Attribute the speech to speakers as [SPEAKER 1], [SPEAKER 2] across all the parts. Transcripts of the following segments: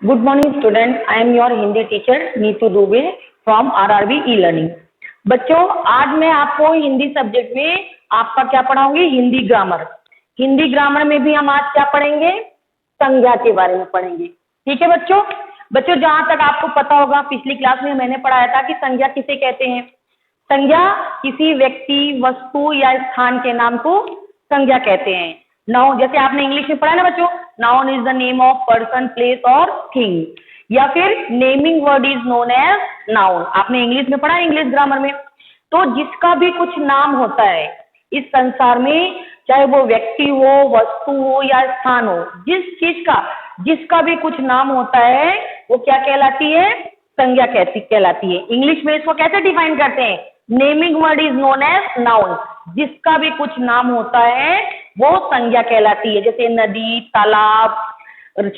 [SPEAKER 1] Good morning students, I am your Hindi teacher Neetu Dubey from RRB e learning. बच्चों आज मैं आपको हिंदी सब्जेक्ट में आपका क्या पढ़ाऊंगी, हिंदी ग्रामर। हिंदी ग्रामर में भी हम आज क्या पढ़ेंगे, संज्ञा के बारे में पढ़ेंगे। ठीक है बच्चों। बच्चों जहां तक आपको पता होगा पिछली क्लास में मैंने पढ़ाया था कि संज्ञा किसे कहते हैं। संज्ञा किसी व्यक्ति, वस्तु या स्थान के नाम को संज्ञा कहते हैं। नाउन जैसे आपने इंग्लिश में पढ़ा ना बच्चों, noun is the name of person, place और थिंग, या फिर naming word is known as noun. आपने इंग्लिश में पढ़ा, इंग्लिश ग्रामर में। तो जिसका भी कुछ नाम होता है इस संसार में, चाहे वो व्यक्ति हो, वस्तु हो या स्थान हो, जिस चीज का जिसका भी कुछ नाम होता है वो क्या कहलाती है, संज्ञा कहलाती है। इंग्लिश में इसको कैसे डिफाइन करते हैं, naming word is known as noun. जिसका भी कुछ नाम होता है वो संज्ञा कहलाती है। जैसे नदी, तालाब,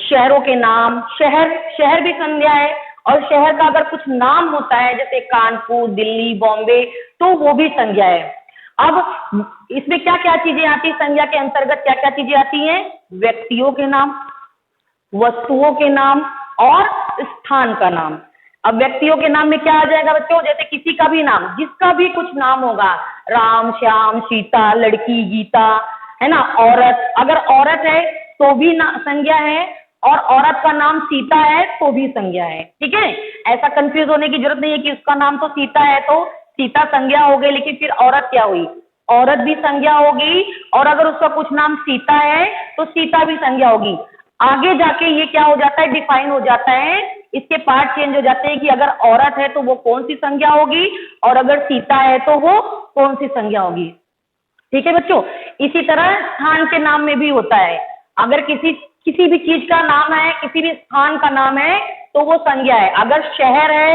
[SPEAKER 1] शहरों के नाम, शहर भी संज्ञा है। और शहर का अगर कुछ नाम होता है जैसे कानपुर, दिल्ली, बॉम्बे, तो वो भी संज्ञा है। अब इसमें क्या क्या चीजें आती है, संज्ञा के अंतर्गत क्या क्या चीजें आती हैं, व्यक्तियों के नाम, वस्तुओं के नाम और स्थान का नाम। अब व्यक्तियों के नाम में क्या आ जाएगा बच्चों, जैसे किसी का भी नाम, जिसका भी कुछ नाम होगा, राम, श्याम, सीता, लड़की, गीता, है ना, औरत। अगर औरत है तो भी संज्ञा है, और औरत का नाम सीता है तो भी संज्ञा है। ठीक है, ऐसा कंफ्यूज होने की जरूरत नहीं है कि उसका नाम तो सीता है तो सीता संज्ञा हो गई, लेकिन फिर औरत क्या हुई, औरत भी संज्ञा होगी। और अगर उसका कुछ नाम सीता है तो सीता भी संज्ञा होगी। आगे जाके ये क्या हो जाता है, डिफाइन हो जाता है, इसके पार्ट चेंज हो जाते हैं कि अगर औरत है तो वो कौन सी संज्ञा होगी, और अगर सीता है तो वो कौन सी संज्ञा होगी। ठीक है बच्चों। इसी तरह स्थान के नाम में भी होता है। अगर किसी भी चीज का नाम है, किसी भी स्थान का नाम है तो वो संज्ञा है। अगर शहर है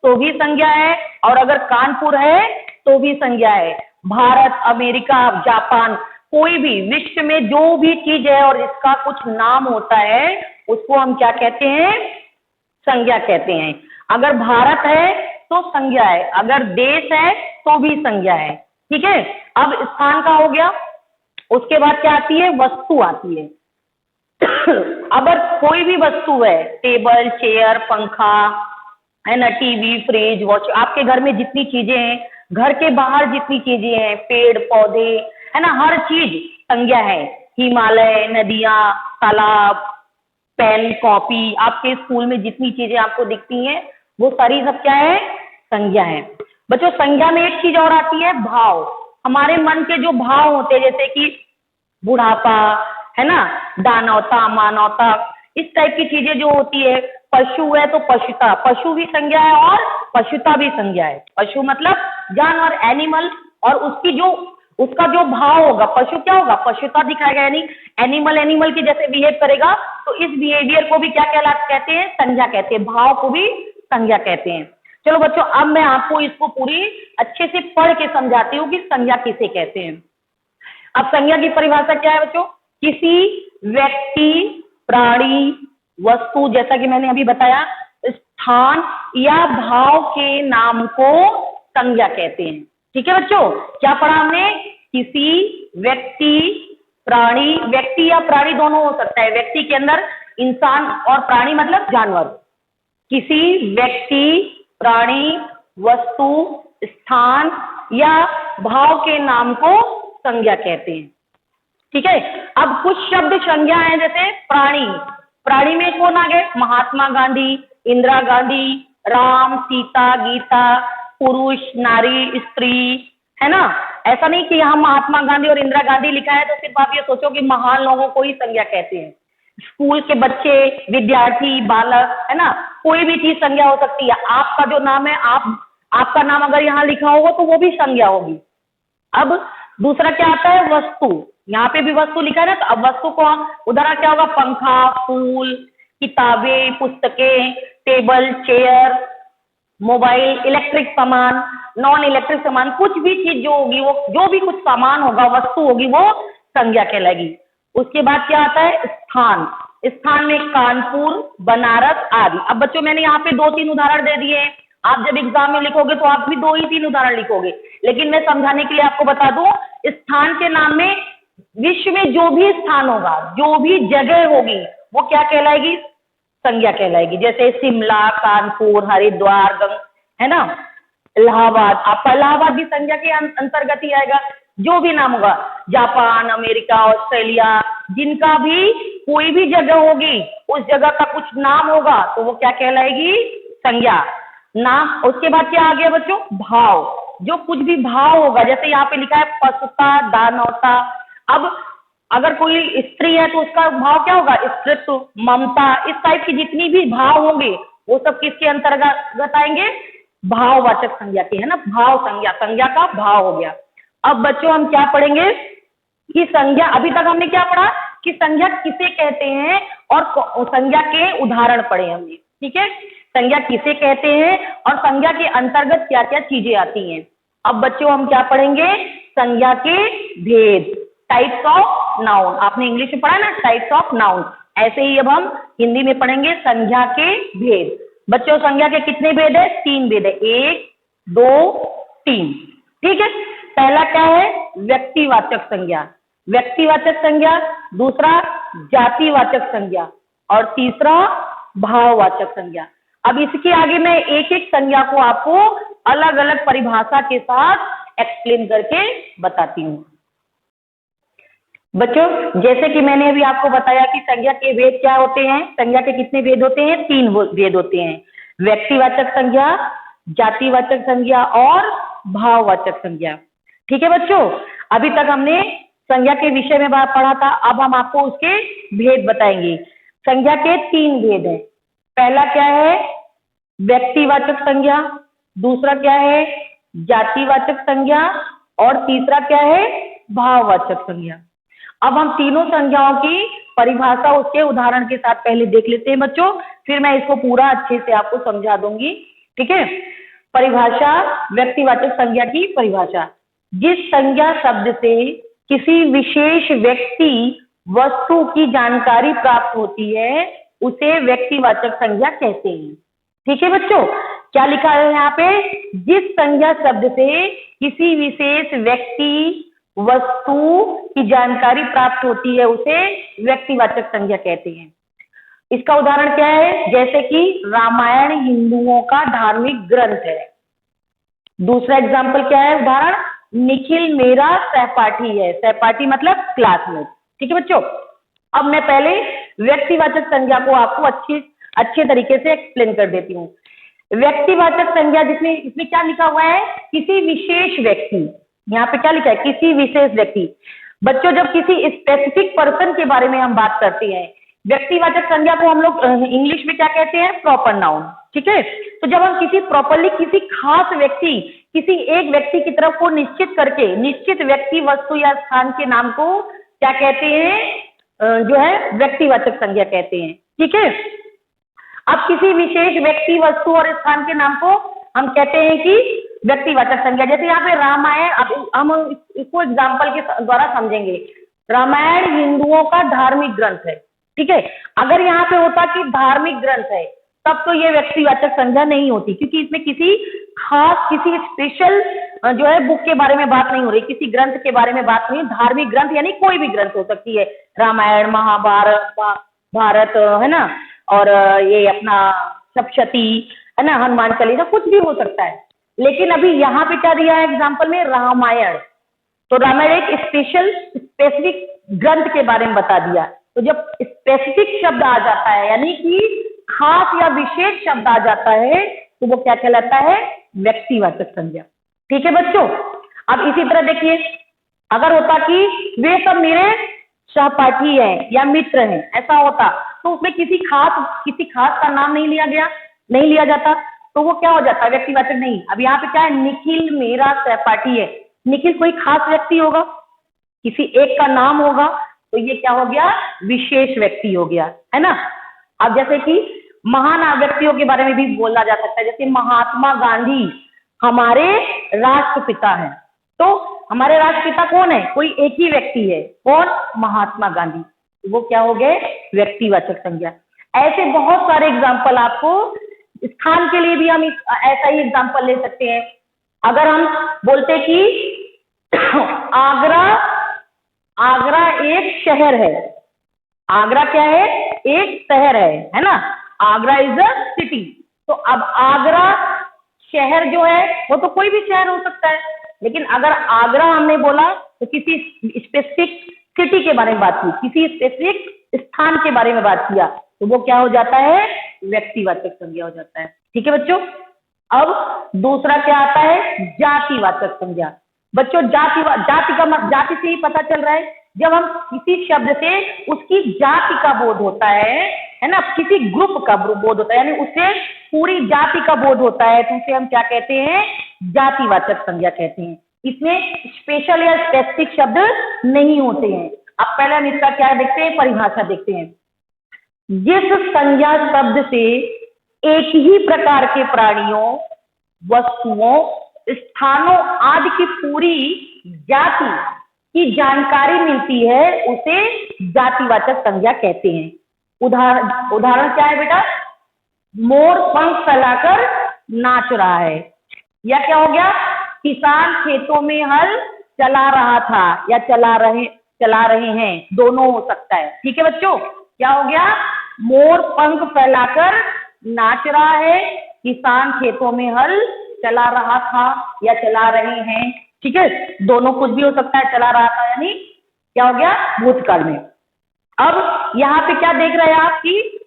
[SPEAKER 1] तो भी संज्ञा है, और अगर कानपुर है तो भी संज्ञा है। भारत, अमेरिका, जापान, कोई भी विश्व में जो भी चीज है और जिसका कुछ नाम होता है उसको हम क्या कहते हैं, संज्ञा कहते हैं। अगर भारत है तो संज्ञा है, अगर देश है तो भी संज्ञा है। ठीक है। अब स्थान का हो गया, उसके बाद क्या आती है, वस्तु आती है। अगर कोई भी वस्तु है, टेबल, चेयर, पंखा, है ना, टीवी, फ्रिज, वॉच, आपके घर में जितनी चीजें हैं, घर के बाहर जितनी चीजें हैं, पेड़ पौधे, है ना, हर चीज संज्ञा है। हिमालय, नदियां, तालाब, पेन, कॉपी, आपके स्कूल में जितनी चीजें आपको दिखती हैं वो सारी सब क्या है, संज्ञा है। बच्चों संज्ञा में एक चीज और आती है, भाव। हमारे मन के जो भाव होते हैं, जैसे कि बुढ़ापा, है ना, दानवता, मानवता, इस टाइप की चीजें जो होती है। पशु है तो पशुता, पशु भी संज्ञा है और पशुता भी संज्ञा है। पशु मतलब जानवर, एनिमल, और उसका जो भाव होगा, पशु क्या होगा, पशुता दिखाएगा, यानी एनिमल के जैसे बिहेव करेगा, तो इस बिहेवियर को भी क्या कहते हैं, संज्ञा कहते हैं। भाव को भी संज्ञा कहते हैं। चलो बच्चों, अब मैं आपको इसको पूरी अच्छे से पढ़ के समझाती हूँ कि संज्ञा किसे कहते हैं। अब संज्ञा की परिभाषा क्या है बच्चों, किसी व्यक्ति, प्राणी, वस्तु, जैसा कि मैंने अभी बताया, स्थान या भाव के नाम को संज्ञा कहते हैं। ठीक है बच्चों, क्या पढ़ा हमने, किसी व्यक्ति, प्राणी, व्यक्ति या प्राणी दोनों हो सकता है, व्यक्ति के अंदर इंसान और प्राणी मतलब जानवर। किसी व्यक्ति, प्राणी, वस्तु, स्थान या भाव के नाम को संज्ञा कहते हैं। ठीक है। अब कुछ शब्द संज्ञा है, जैसे प्राणी। प्राणी में कौन आ गए, महात्मा गांधी, इंदिरा गांधी, राम, सीता, गीता, पुरुष, नारी, स्त्री, है ना। ऐसा नहीं कि यहाँ महात्मा गांधी और इंदिरा गांधी लिखा है तो सिर्फ आप ये सोचो कि महान लोगों को ही संज्ञा कहते हैं। स्कूल के बच्चे, विद्यार्थी, बालक, है ना, कोई भी चीज संज्ञा हो सकती है। आपका जो नाम है, आपका नाम अगर यहाँ लिखा होगा तो वो भी संज्ञा होगी। अब दूसरा क्या आता है, वस्तु। यहाँ पे भी वस्तु लिखा है ना, तो अब वस्तु को उदाहरण क्या होगा, पंखा, फूल, किताबें, पुस्तकें, टेबल, चेयर, मोबाइल, इलेक्ट्रिक सामान, नॉन इलेक्ट्रिक सामान, कुछ भी चीज जो होगी, वो जो भी कुछ सामान होगा, वस्तु होगी, वो संज्ञा कहलाएगी। उसके बाद क्या आता है, स्थान। स्थान में कानपुर, बनारस आदि। अब बच्चों मैंने यहाँ पे 2-3 उदाहरण दे दिए हैं। आप जब एग्जाम में लिखोगे तो आप भी 2 ही 3 उदाहरण लिखोगे, लेकिन मैं समझाने के लिए आपको बता दूं, स्थान के नाम में विश्व में जो भी स्थान होगा, जो भी जगह होगी, वो क्या कहलाएगी, संज्ञा कहलाएगी। जैसे शिमला, कानपुर, हरिद्वार, है ना, इलाहाबाद, आपका इलाहाबाद भी संज्ञा के अंतर्गत ही आएगा। जो भी नाम होगा, जापान, अमेरिका, ऑस्ट्रेलिया, जिनका भी कोई भी जगह होगी, उस जगह का कुछ नाम होगा तो वो क्या कहलाएगी? संज्ञा। नाम, उसके बाद क्या आ गया बच्चों? भाव। जो कुछ भी भाव होगा, जैसे यहाँ पे लिखा है पशुता, दानवता। अब अगर कोई स्त्री है तो उसका भाव क्या होगा? स्त्रीत्व, ममता, इस टाइप की जितनी भी भाव होंगे वो सब किसके अंतर्गत आएंगे? भाववाचक संज्ञा के, है ना। भाव संज्ञा, संज्ञा का भाव हो गया। अब बच्चों हम क्या पढ़ेंगे कि संज्ञा, अभी तक हमने क्या पढ़ा कि संज्ञा किसे कहते हैं और संज्ञा के उदाहरण पढ़े हमने, ठीक है। संज्ञा किसे कहते हैं और संज्ञा के अंतर्गत क्या क्या चीजें आती हैं। अब बच्चों हम क्या पढ़ेंगे? संज्ञा के भेद, टाइप्स ऑफ नाउन। आपने इंग्लिश में पढ़ा ना, टाइप्स ऑफ नाउन, ऐसे ही अब हम हिंदी में पढ़ेंगे संज्ञा के भेद। बच्चों संज्ञा के कितने भेद है? 3 भेद है, 1, 2, 3, ठीक है। पहला क्या है? व्यक्तिवाचक संज्ञा, व्यक्तिवाचक संज्ञा। दूसरा जातिवाचक संज्ञा और तीसरा भाववाचक संज्ञा। अब इसके आगे मैं एक एक संज्ञा को आपको अलग अलग परिभाषा के साथ एक्सप्लेन करके बताती हूँ। बच्चों जैसे कि मैंने अभी आपको बताया कि संज्ञा के भेद क्या होते हैं। संज्ञा के कितने भेद होते हैं? 3 भेद होते हैं, व्यक्तिवाचक संज्ञा, जातिवाचक संज्ञा और भाववाचक संज्ञा, ठीक है बच्चों। अभी तक हमने संज्ञा के विषय में बात पढ़ा था, अब हम आपको उसके भेद बताएंगे। संज्ञा के 3 भेद हैं। पहला क्या है? व्यक्तिवाचक संज्ञा, दूसरा क्या है? जातिवाचक संज्ञा और तीसरा क्या है? भाववाचक संज्ञा। अब हम तीनों संज्ञाओं की परिभाषा उसके उदाहरण के साथ पहले देख लेते हैं बच्चों, फिर मैं इसको पूरा अच्छे से आपको समझा दूंगी, ठीक है। परिभाषा, व्यक्तिवाचक संज्ञा की परिभाषा। जिस संज्ञा शब्द से किसी विशेष व्यक्ति वस्तु की जानकारी प्राप्त होती है उसे व्यक्तिवाचक संज्ञा कहते हैं, ठीक है बच्चों। क्या लिखा है यहाँ पे? जिस संज्ञा शब्द से किसी विशेष व्यक्ति वस्तु की जानकारी प्राप्त होती है उसे व्यक्तिवाचक संज्ञा कहते हैं। इसका उदाहरण क्या है? जैसे कि रामायण हिंदुओं का धार्मिक ग्रंथ है। दूसरा एग्जाम्पल क्या है? उदाहरण, निखिल मेरा सहपाठी है। सहपाठी मतलब क्लासमेट, ठीक है बच्चों। अब मैं पहले व्यक्तिवाचक संज्ञा को आपको अच्छे तरीके से एक्सप्लेन कर देती हूँ। व्यक्तिवाचक संज्ञा जिसमें इसमें क्या लिखा हुआ है? किसी विशेष व्यक्ति। यहाँ पे क्या लिखा है? किसी विशेष व्यक्ति। बच्चों जब किसी स्पेसिफिक पर्सन के बारे में हम बात करते हैं, व्यक्तिवाचक संज्ञा को हम लोग इंग्लिश में क्या कहते हैं? प्रॉपर नाउन, ठीक है। तो जब हम किसी खास व्यक्ति, किसी एक व्यक्ति की तरफ को निश्चित करके निश्चित व्यक्ति, वस्तु या स्थान के नाम को क्या कहते हैं? जो है व्यक्तिवाचक संज्ञा कहते हैं, ठीक है। अब किसी विशेष व्यक्ति, वस्तु और स्थान के नाम को हम कहते हैं कि व्यक्तिवाचक संज्ञा। जैसे यहाँ पे रामायण, अब हम इसको एग्जाम्पल के द्वारा समझेंगे। रामायण हिंदुओं का धार्मिक ग्रंथ है, ठीक है। अगर यहाँ पे होता कि धार्मिक ग्रंथ है तब तो ये व्यक्तिवाचक संज्ञा नहीं होती, क्योंकि इसमें किसी खास, किसी स्पेशल जो है बुक के बारे में बात नहीं हो रही, किसी ग्रंथ के बारे में बात नहीं। धार्मिक ग्रंथ यानी कोई भी ग्रंथ हो सकती है, रामायण, महाभारत, भारत, है ना, और ये अपना सप्तशती, है ना, हनुमान चालीसा, कुछ भी हो सकता है। लेकिन अभी यहाँ पे क्या दिया है एग्जाम्पल में? रामायण। तो रामायण एक स्पेसिफिक ग्रंथ के बारे में बता दिया। तो जब स्पेसिफिक शब्द आ जाता है यानी कि खास या विशेष शब्द आ जाता है तो वो क्या कहलाता है? व्यक्तिवाचक संज्ञा, ठीक है बच्चों। अब इसी तरह देखिए, अगर होता कि वे सब मेरे सहपाठी हैं या मित्र हैं, ऐसा होता तो उसमें किसी खास का नाम नहीं लिया जाता, तो वो क्या हो जाता? व्यक्तिवाचक नहीं। अब यहाँ पे क्या है? निखिल मेरा सहपाठी है। निखिल कोई खास व्यक्ति होगा, किसी एक का नाम होगा, तो ये क्या हो गया? विशेष व्यक्ति हो गया, है ना। अब जैसे कि महान व्यक्तियों के बारे में भी बोला जा सकता है, जैसे महात्मा गांधी हमारे राष्ट्रपिता हैं। तो हमारे राष्ट्रपिता कौन है? कोई एक ही व्यक्ति है, कौन? महात्मा गांधी। वो क्या हो गए? व्यक्तिवाचक संज्ञा। ऐसे बहुत सारे एग्जाम्पल, आपको स्थान के लिए भी हम ऐसा ही एग्जाम्पल ले सकते हैं। अगर हम बोलते कि आगरा एक शहर है। आगरा क्या है? एक शहर है ना। Agra is a city. तो अब आगरा शहर जो है वो तो कोई भी शहर हो सकता है, लेकिन अगर आगरा हमने बोला तो किसी स्पेसिफिक सिटी के बारे में बात की, किसी स्पेसिफिक स्थान के बारे में बात किया, तो वो क्या हो जाता है, व्यक्तिवाचक संज्ञा हो जाता है। ठीक है बच्चों। अब दूसरा क्या आता है, जातिवाचक संज्ञा। बच्चों जाति से ही पता चल रहा है, जब हम किसी शब्द से उसकी जाति का बोध होता है ना, किसी ग्रुप का बोध होता है, यानी उसे पूरी जाति का बोध होता है, तो उसे हम क्या कहते हैं, जातिवाचक संज्ञा कहते हैं। इसमें स्पेशल या स्पेसिफिक शब्द नहीं होते हैं। अब पहले हम इसका क्या देखते हैं, परिभाषा देखते हैं। जिस संज्ञा शब्द से एक ही प्रकार के प्राणियों, वस्तुओं, स्थानों आदि की पूरी जाति की जानकारी मिलती है, उसे जातिवाचक संज्ञा कहते हैं। उदाहरण क्या है बेटा, मोर पंख फैलाकर नाच रहा है, या क्या हो गया, किसान खेतों में हल चला रहा था या चला रहे हैं, दोनों हो सकता है। ठीक है बच्चों, क्या हो गया, मोर पंख फैलाकर नाच रहा है, किसान खेतों में हल चला रहा था या चला रहे हैं। ठीक है, दोनों कुछ भी हो सकता है, चला रहा था यानी क्या हो गया, भूतकाल में। अब यहाँ पे क्या देख रहे हैं आप कि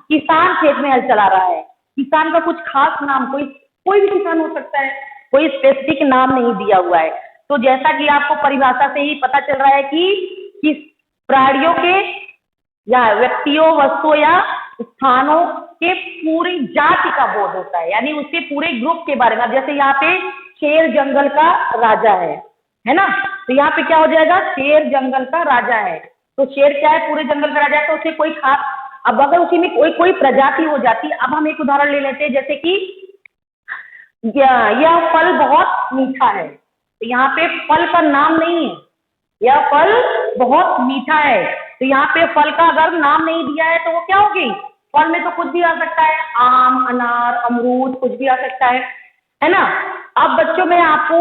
[SPEAKER 1] किसान खेत में हल चला रहा है, किसान का कुछ खास नाम, कोई भी किसान हो सकता है, कोई स्पेसिफिक नाम नहीं दिया हुआ है। तो जैसा कि आपको परिभाषा से ही पता चल रहा है कि किस प्राणियों के या व्यक्तियों, वस्तुओं या स्थानों के पूरी जाति का बोध होता है, यानी उसके पूरे ग्रुप के बारे में। जैसे यहाँ पे शेर जंगल का राजा है ना, तो यहाँ पे क्या हो जाएगा, शेर जंगल का राजा है, तो शेर क्या है, पूरे जंगल का राजा है, तो उसे कोई खास, अब अगर उसी में कोई प्रजाति हो जाती। अब हम एक उदाहरण ले लेते हैं, जैसे कि यह फल बहुत मीठा है, तो यहाँ पे फल का नाम नहीं है, यह फल बहुत मीठा है, तो यहाँ पे फल का अगर नाम नहीं दिया है तो वो क्या होगी, फल में तो कुछ भी आ सकता है, आम, अनार, अमरूद, कुछ भी आ सकता है ना। अब बच्चों मैं आपको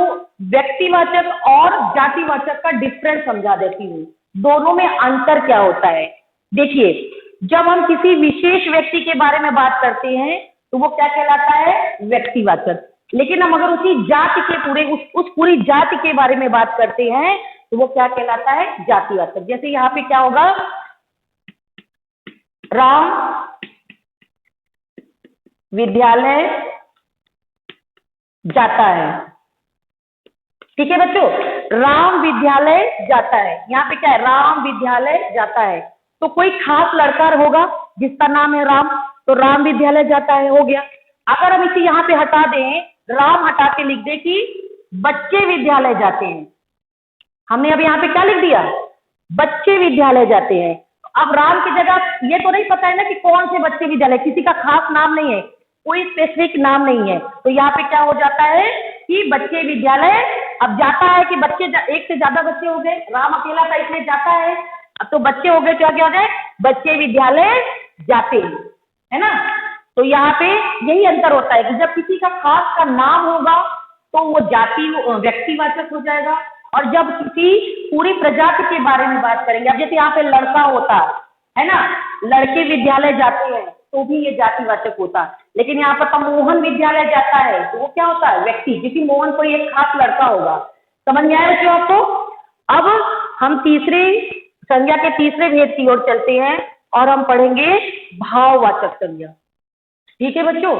[SPEAKER 1] व्यक्तिवाचक और जातिवाचक का डिफरेंस समझा देती हूँ, दोनों में अंतर क्या होता है। देखिए, जब हम किसी विशेष व्यक्ति के बारे में बात करते हैं तो वो क्या कहलाता है, व्यक्तिवाचक। लेकिन हम अगर उसी जाति के उस पूरी जाति के बारे में बात करते हैं तो वो क्या कहलाता है, जातिवाचक। जैसे यहाँ पे क्या होगा, राम विद्यालय जाता है। ठीक है बच्चों, राम विद्यालय जाता है, यहाँ पे क्या है, राम विद्यालय जाता है, तो कोई खास लड़का होगा जिसका नाम है राम, तो राम विद्यालय जाता है, हो गया। अगर हम इसे यहाँ पे हटा दें, राम हटा के लिख दे कि बच्चे विद्यालय जाते हैं, हमने अब यहाँ पे क्या लिख दिया, बच्चे विद्यालय जाते हैं। अब राम की जगह ये तो नहीं पता है ना कि कौन से बच्चे विद्यालय, किसी का खास नाम नहीं है, कोई स्पेसिफिक नाम नहीं है, तो यहाँ पे क्या हो जाता है कि बच्चे विद्यालय। अब जाता है कि बच्चे, एक से ज्यादा बच्चे हो गए, राम अकेला था इसलिए जाता है, अब तो बच्चे हो गए, क्या क्या हो गए, बच्चे विद्यालय जाते हैं, है ना। तो यहाँ पे यही अंतर होता है कि जब किसी का खास का नाम होगा तो वो व्यक्तिवाचक हो जाएगा, और जब किसी पूरी प्रजाति के बारे में बात करेंगे, अब जैसे यहाँ पे लड़का होता है ना, लड़के विद्यालय जाते हैं तो भी ये जातिवाचक होता, लेकिन यहाँ पर मोहन विद्यालय जाता है तो वो क्या होता है, व्यक्ति, क्योंकि मोहन कोई एक खास लड़का होगा। समझ में आया बच्चों आपको। अब हम तीसरी संज्ञा के तीसरे भेद की ओर चलते हैं और हम पढ़ेंगे भाववाचक संज्ञा। ठीक है बच्चों,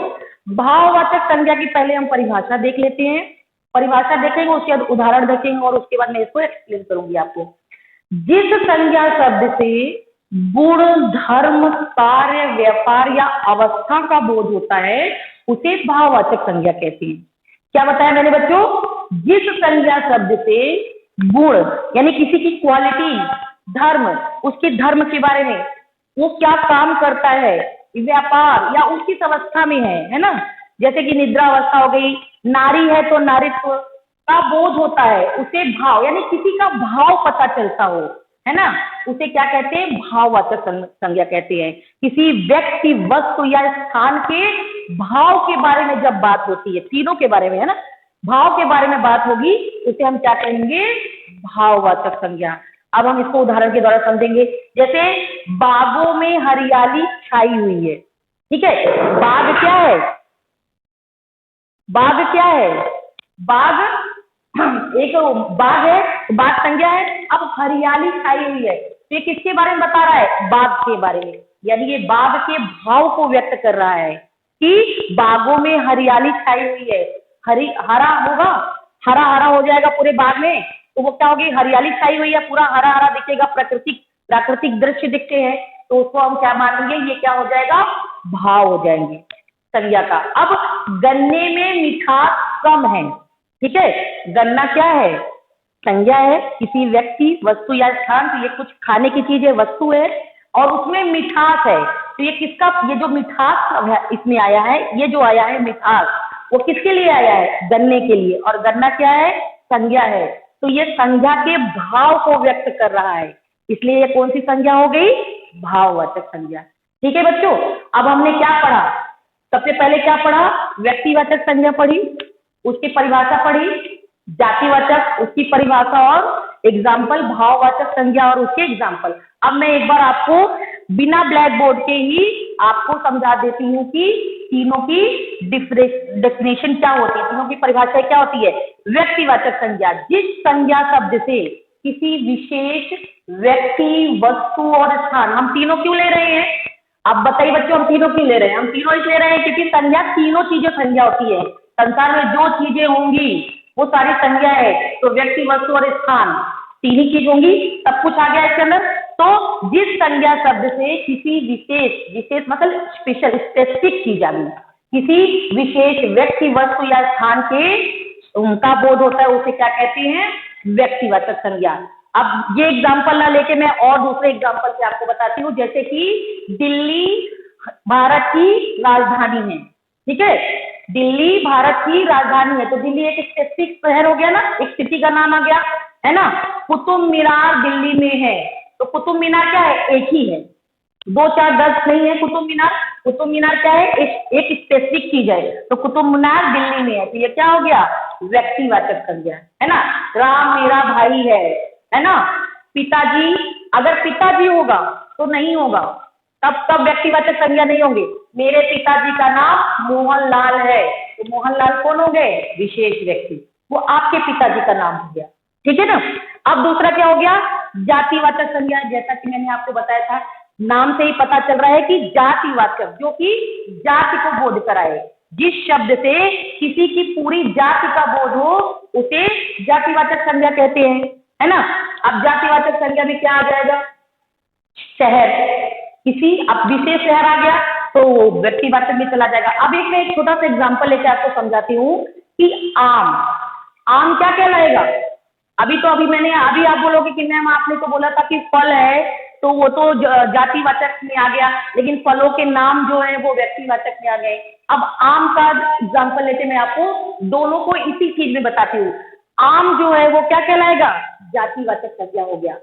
[SPEAKER 1] भाववाचक संज्ञा की पहले हम परिभाषा देख लेते हैं, परिभाषा देखेंगे, उसके बाद उदाहरण देखेंगे और उसके बाद मैं इसको एक्सप्लेन करूंगी आपको। जिस संज्ञा शब्द से गुण, धर्म, कार्य, व्यापार या अवस्था का बोध होता है उसे भाववाचक संज्ञा कहते हैं। क्या बताया मैंने बच्चों, जिस संज्ञा शब्द से गुण यानी किसी की क्वालिटी, धर्म, उसके धर्म के बारे में, वो क्या काम करता है, व्यापार या उसकी अवस्था में है ना, जैसे कि निद्रा अवस्था हो गई, नारी है तो नारीत्व का बोध होता है, उसे भाव यानी किसी का भाव पता चलता हो, है ना, उसे क्या कहते हैं, भाववाचक संज्ञा कहते हैं। किसी व्यक्ति, वस्तु या स्थान के भाव के बारे में जब बात होती है, तीनों के बारे में है ना, भाव के बारे में बात होगी, उसे हम क्या कहेंगे, भाववाचक संज्ञा। अब हम इसको उदाहरण के द्वारा समझेंगे। जैसे बागों में हरियाली छाई हुई है, ठीक है। बाघ क्या है? बाघ क्या है? बाघ एक बाघ है, बाघ संज्ञा है। अब हरियाली छाई हुई है, तो ये किसके बारे में बता रहा है? बाघ के बारे में। यानी ये बाघ के भाव को व्यक्त कर रहा है कि बागों में हरियाली छाई हुई है। हरी हरा होगा, हरा हरा हो जाएगा पूरे बाग में, तो वो क्या होगी? हरियाली छाई हुई है, पूरा हरा हरा दिखेगा, प्राकृतिक दृश्य दिखते हैं, तो उसको हम क्या मानेंगे? ये क्या हो जाएगा? भाव हो जाएंगे संज्ञा का। अब गन्ने में मिठास कम है, ठीक है। गन्ना क्या है? संज्ञा है, किसी व्यक्ति, वस्तु या स्थान, तो ये कुछ खाने की चीज है, वस्तु है, और उसमें मिठास है। तो ये किसका? ये जो मिठास इसमें आया है, ये जो आया है मिठास, वो किसके लिए आया है? गन्ने के लिए। और गन्ना क्या है? संज्ञा है। तो ये संज्ञा के भाव को व्यक्त कर रहा है, इसलिए ये कौन सी संज्ञा हो गई? भाववाचक संज्ञा। ठीक है बच्चों, अब हमने क्या पढ़ा? सबसे पहले क्या पढ़ा? व्यक्तिवाचक संज्ञा पढ़ी, उसकी परिभाषा पढ़ी, जातिवाचक उसकी परिभाषा और एग्जाम्पल, भाववाचक संज्ञा और उसके एग्जाम्पल। अब मैं एक बार आपको बिना ब्लैक बोर्ड के ही आपको समझा देती हूँ कि तीनों की डेफिनेशन क्या होती है, तीनों की परिभाषा क्या होती है। व्यक्तिवाचक संज्ञा, जिस संज्ञा शब्द से किसी विशेष व्यक्ति, वस्तु और स्थान, हम तीनों क्यों ले रहे हैं? अब बताइए बच्चों, हम तीनों क्यों ले रहे हैं? हम तीनों इसलिए ले रहे हैं क्योंकि संज्ञा तीनों चीजें संज्ञा होती है। संसार में जो चीजें होंगी वो सारी संज्ञा है। तो व्यक्ति, वस्तु और स्थान तीन ही चीज होंगी, सब कुछ आ गया इसके अंदर। तो जिस संज्ञा शब्द से किसी विशेष मतलब स्पेशल, स्पेसिफिक चीज आ गई, किसी विशेष व्यक्ति, वस्तु या स्थान के उनका बोध होता है, उसे क्या कहते हैं? व्यक्तिवाचक संज्ञा। अब ये एग्जाम्पल ना लेके मैं और दूसरे एग्जाम्पल से आपको बताती हूँ, जैसे कि दिल्ली भारत की राजधानी है, ठीक है। दिल्ली भारत की राजधानी है, तो दिल्ली एक स्पेसिफिक शहर हो गया ना, एक सिटी का नाम आ गया, है ना। कुतुब मीनार दिल्ली में है, तो कुतुब मीनार क्या है? एक ही है, 2 4 10 नहीं है कुतुब मीनार। कुतुब मीनार क्या है? एक स्पेसिफिक चीज है, तो कुतुब मीनार दिल्ली में है, तो ये क्या हो गया? व्यक्तिवाचक संज्ञा, है ना। राम मेरा भाई है ना। पिताजी, अगर पिताजी होगा तो नहीं होगा, तब व्यक्तिवाचक संज्ञा नहीं होंगे। मेरे पिताजी का नाम मोहनलाल है, तो मोहनलाल कौन हो गए? विशेष व्यक्ति, वो आपके पिताजी का नाम हो गया, ठीक है ना। अब दूसरा क्या हो गया? जातिवाचक संज्ञा। जैसा कि मैंने आपको बताया था, नाम से ही पता चल रहा है कि जातिवाचक, जो कि जाति को बोध कराए। जिस शब्द से किसी की पूरी जाति का बोध हो उसे जातिवाचक संज्ञा कहते हैं, है ना। अब जातिवाचक संज्ञा में क्या आ जाएगा? शहर, किसी अब विशेष शहर आ गया तो व्यक्तिवाचक में चला जाएगा। अब मैं एक छोटा सा एग्जांपल लेकर आपको समझाती हूँ कि आम क्या कहलाएगा? अभी आप बोलोगे कि मैम आपने तो बोला था कि फल है, तो वो तो जातिवाचक में आ गया, लेकिन फलों के नाम जो है वो व्यक्तिवाचक में आ गए। अब आम का एग्जांपल लेते मैं आपको दोनों को इसी चीज में बताती हूँ। आम जो है वो क्या कहलाएगा? जातिवाचक संज्ञा हो गया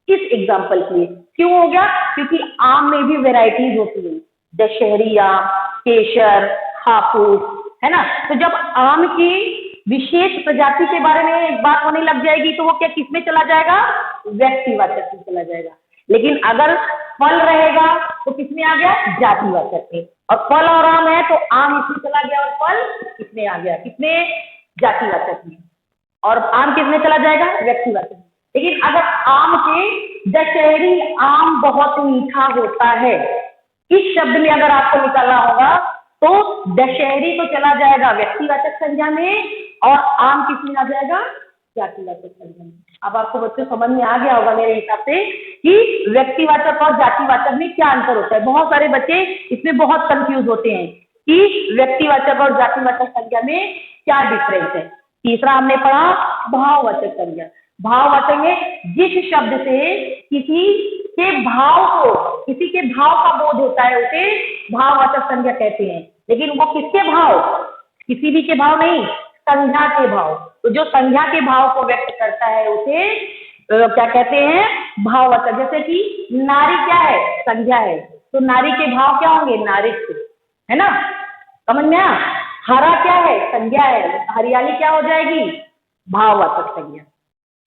[SPEAKER 1] इस एग्जाम्पल के लिए। क्यों हो गया? क्योंकि आम में भी वेराइटीज होती है, दशहरी आम, केसर, हापुस, है ना। तो जब आम की विशेष प्रजाति के बारे में बात होने लग जाएगी तो वो क्या किस में चला जाएगा? व्यक्तिवाचक में चला जाएगा। लेकिन अगर फल रहेगा तो किसमें आ गया? जातिवाचक में। और फल और आम है तो आम इसमें चला गया और फल किसमें आ गया? किसमें? जातिवाचक में। और आम किसमें चला जाएगा? व्यक्तिवाचक में। लेकिन अगर आम के दशहरी आम बहुत मीठा होता है, इस शब्द में अगर आपको निकालना होगा तो दशहरी तो चला जाएगा व्यक्तिवाचक संज्ञा में और आम किसमें आ जाएगा? जातिवाचक संज्ञा में। अब आपको बच्चों समझ में आ गया होगा मेरे हिसाब से कि व्यक्तिवाचक और जातिवाचक में क्या अंतर होता है। बहुत सारे बच्चे इसमें बहुत कंफ्यूज होते हैं कि व्यक्तिवाचक और जातिवाचक संज्ञा में क्या डिफरेंस है। तीसरा हमने पढ़ा भाववाचक संज्ञा। भाववाचक में जिस शब्द से किसी के भाव का बोध होता है उसे भाववाचक संज्ञा कहते हैं। लेकिन वो किसके भाव? किसी भी के भाव नहीं, संज्ञा के भाव। तो जो संज्ञा के भाव को व्यक्त करता है उसे क्या कहते हैं? भाववाचक। जैसे कि नारी क्या है? संज्ञा है, तो नारी के भाव क्या होंगे? नारित्व, है ना। समझ में आया? हरा क्या है? संज्ञा है, हरियाली क्या हो जाएगी? भाववाचक संज्ञा,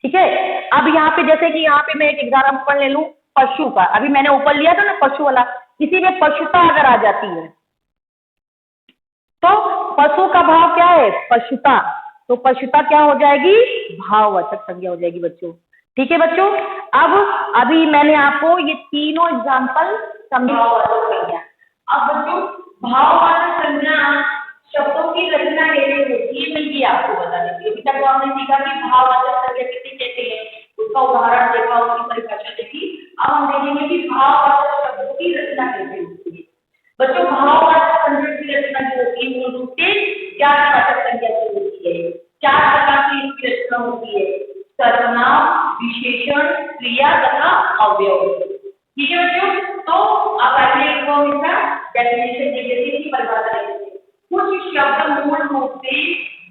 [SPEAKER 1] ठीक है। अब यहाँ पे जैसे कि यहाँ पे मैं एक एग्जाम्पल ले लूं पशु का। अभी मैंने ऊपर लिया था ना पशु वाला, इसी में पशुता अगर आ जाती है तो पशु का भाव क्या है? पशुता। तो पशुता क्या हो जाएगी? भाववाचक संज्ञा हो जाएगी बच्चों। ठीक है बच्चों। अब अभी मैंने आपको ये तीनों एग्जाम्पल भाववाचक संज्ञा। अब बच्चों भाववाचक संज्ञा शब्दों की रचना कैसे होती है मैं ये आपको बता देती हूँ। अभी तक तो आपने सीखा कि भाववाचक संज्ञा किसे कहते हैं, उसका उदाहरण देखा, उसकी परिभाषा देखी। अब हम देखेंगे कि भाववाचक शब्दों की रचना कैसे होती है। बच्चों भाववाचक संज्ञा की रचना जो होती है मूल रूप से ज्ञानवाचक संज्ञा से होती है। चार प्रकार की इसकी रचना होती है: सर्वनाम, विशेषण, क्रिया तथा अवयव। ठीक है बच्चों। तो अब आइए इसको इसका डेफिनेशन देख लेते हैं, परिभाषा देख लेते हैं। कुछ शब्द मूल रूप से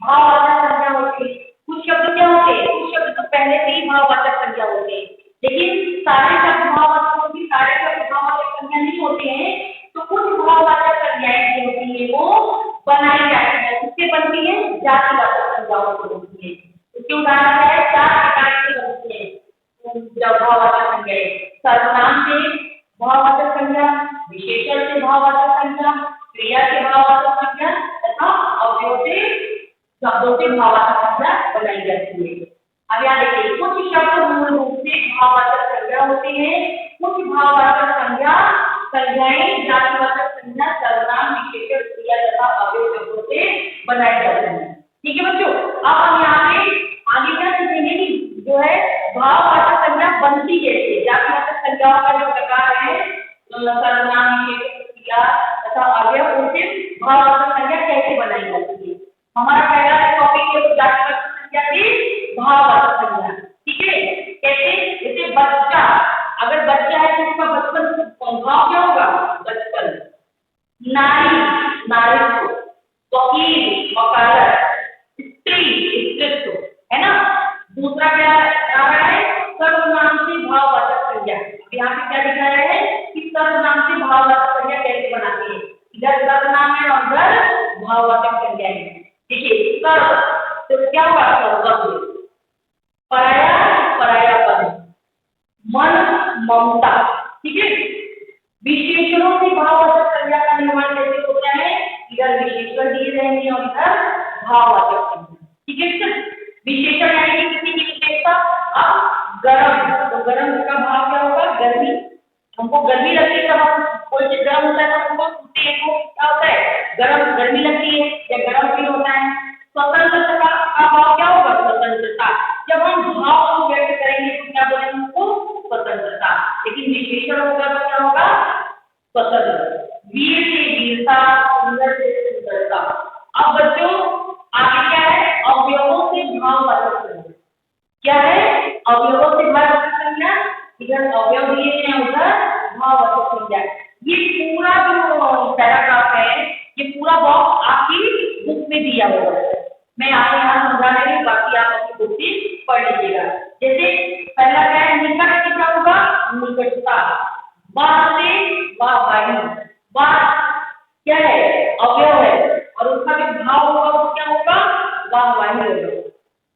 [SPEAKER 1] भाववाचक संज्ञा होते हैं। कुछ शब्द क्या होते हैं? कुछ शब्द तो पहले से ही भाववाचक संज्ञा होते हैं, लेकिन सारे शब्द भाववाचक होती, सारे शब्द भाववाचक संज्ञा नहीं होते हैं। तो कुछ भाववाचक संज्ञाएं जो होती है वो बनाई जाती है। किससे बनती है? जातिवाचक संज्ञाओं से बनती है। इसके उदाहरण क्या है? चार प्रकार की बनती है जब भाववाचक संज्ञाएं: सर्वनाम से भाववाचक संज्ञा, विशेषण से भाववाचक संज्ञा, क्रिया से भाववाचक संज्ञा तथा अवयव से शब्दों से भाववाचक संज्ञा बनाई जाती है। अब यहाँ देखिए, कुछ शब्द मूल रूप से भाववाचक संज्ञा होते हैं। कुछ भाववाचक संज्ञाएं जातिवाचक संज्ञा, सर्वनाम, विशेषण, क्रिया तथा अवयव शब्दों से बनाई जाती है। ठीक है बच्चों। अब हम यहाँ पे आगे क्या सीखेंगे कि जो है भाववाचक संज्ञा बनती कैसे, जातिवाचक संज्ञाओं का जो प्रकार है सर्वनाम, विशेषण, क्रिया तथा अवयव, उनसे भाववाचक संज्ञा कैसे बनाई जाती है। हमारा पहला टॉपिक है जातिवाचक संज्ञा की भाववाचक संज्ञा। ठीक है। कैसे? जैसे बच्चा, अगर बच्चा है तो उसका बचपन भाव क्या होगा? बचपन। नारी, नारीत्व। वकील, वकालत। स्त्री, स्त्रीत्व, है ना। दूसरा क्या आ रहा है? सर्वनाम से भाववाचक संज्ञा। यहाँ पे क्या दिखा रहा है कि सर्वनाम से भाववाचक संज्ञा कैसे बनाते हैं। इधर सर्वनाम है और उधर भाववाचक संज्ञा है। देखिए सर्व तो क्या होगा? सर्वस्व। पराया, परायापन। मन, ममता। ठीक है। विशेषणों से भाववाचक संज्ञा का निर्माण कैसे होता है? इधर विशेषण दिए रहेंगे और इधर भाववाचक संज्ञा। ठीक है सर। विशेषण यानी कि किसी की विशेषता। अब गर्म, तो गर्म का भाव क्या होगा? गर्मी। हमको गर्मी लगती है, जब कोई चीज गर्म होता है तो हमको सूखते हैं तो क्या होता है? गर्म, गर्मी लगती है या गर्म फील होता है। स्वतंत्रता का भाव क्या होगा? स्वतंत्रता। जब हम भाव को व्यक्त करेंगे तो क्या बोलेंगे उसको? स्वतंत्रता। लेकिन विशेषण होगा तो क्या होगा? स्वतंत्र। वीर से वीरता, सुंदर से सुंदरता। अब बच्चों आगे क्या है? अवयवों से भाववाचक संज्ञा। क्या है? अवयवों से भाववाचक संज्ञा। इधर अवयव दिए हैं, उधर भाववाचक संज्ञा। ये पूरा जो पैराग्राफ है, ये पूरा बॉक्स आपकी बुक में दिया हुआ है। मैं आपको यहाँ समझा रही हूँ, बाकी आप अपनी बुक से पढ़ लीजिएगा। जैसे पहला क्या है? निकट से क्या होगा? निकटता। वाह से वाहवाही। वाह क्या है? अवयव है और उसका जो भाव होगा वो क्या होगा? वाहवाही होगा।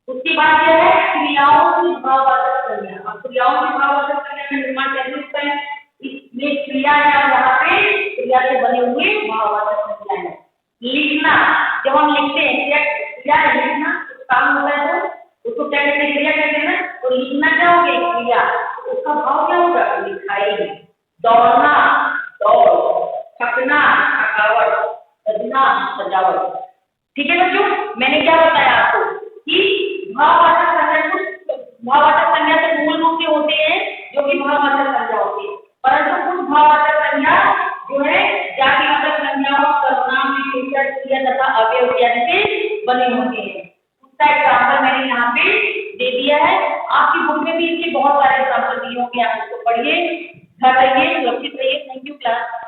[SPEAKER 1] उसके बाद क्या है? क्रियाओं की भाववाचक संज्ञा। अब क्रियाओं की भाववाचक संज्ञा का निर्माण कैसे होता है? इसमें क्रिया है और यहाँ पे क्रिया से बने हुए भाववाचक संज्ञा है। लिखना, जब हम लिखते हैं क्या है? लिखना काम होता है तो उसको क्या कहते हैं? क्रिया कहते हैं ना। तो लिखना क्या हो गया? क्रिया। तो उसका भाव क्या होगा? लिखाई। दौड़ना, दौड़। थकना, थकावट। सजना, सजावट। ठीक है बच्चों। मैंने क्या बताया आपको कि भाववाचक संज्ञा कुछ भाववाचक संज्ञा तो मूल रूप से होते हैं जो कि भाववाचक संज्ञा होती है, परंतु कुछ भाववाचक संज्ञा जो है जातिवाचक संज्ञाओं, सर्वनाम, विशेषण, क्रिया तथा अवयव इत्यादि से बने होते हैं। उसका एग्जाम्पल मैंने यहाँ पे दे दिया है। आपकी बुक में भी इसके बहुत सारे एग्जाम्पल दिए होंगे, आप उसको पढ़िए, घर रहिए, सुरक्षित रहिए। Thank you class.